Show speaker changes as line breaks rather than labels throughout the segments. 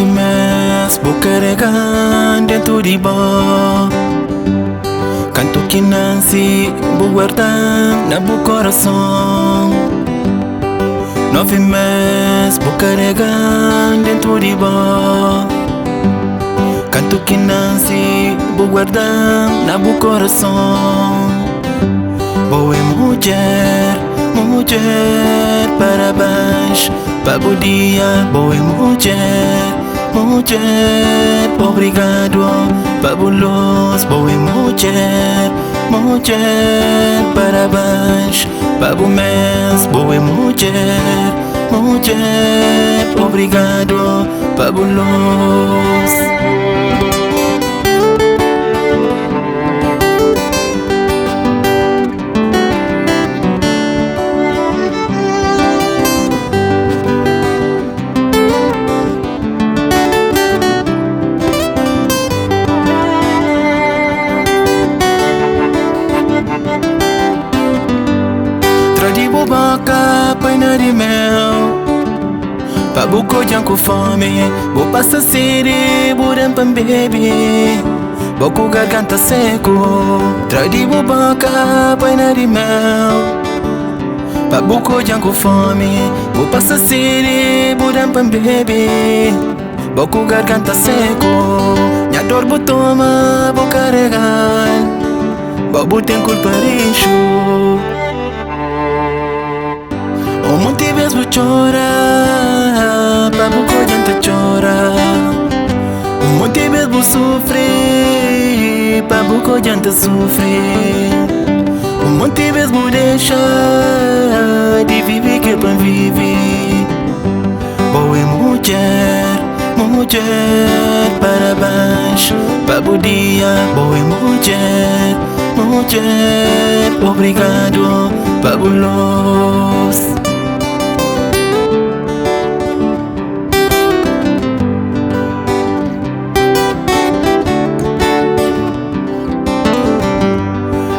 Novimes, vou carregar dentro de bo. Canto que nasce, vou guardar na meu coração. 9 meses, vou carregar dentro de bo. Canto que nasce, vou guardar na meu coração. Boa mulher, mulher, parabéns. Para dia, boa mulher, mulher, obrigado. Fabuloso, boa mulher, mulher, parabéns. Para o mês, boa mulher, mulher, obrigado. Fabuloso. Boca, paina de mel. Pa buco com fome, vou passar sede, buram pam baby. Boco garganta seco, trai de boca, paina de mel. Pa buco com fome, vou passar sede, buram pam baby. Boco garganta seco, minha dor botoma, vou carregar. Bobo tem culpa richo. O motivas vou chorar, pa buco adianta chorar. O motivas vou sofrer, pa buco adianta sofrer. O motivas vou deixar de viver que pra viver. Boa mulher, mulher, parabéns. Pa bom dia, boa mulher, mulher, obrigado, fabuloso.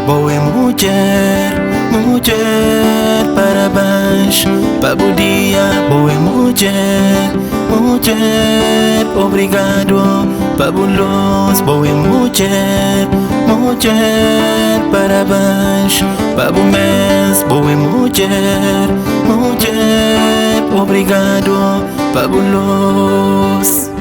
Boa mulher, mulher, parabéns. Pa bom dia, boa mulher, mulher, obrigado, fabuloso. Boa mulher, mulher, parabéns. Pa bom mês, boa mulher, mulher, obrigado, fabuloso.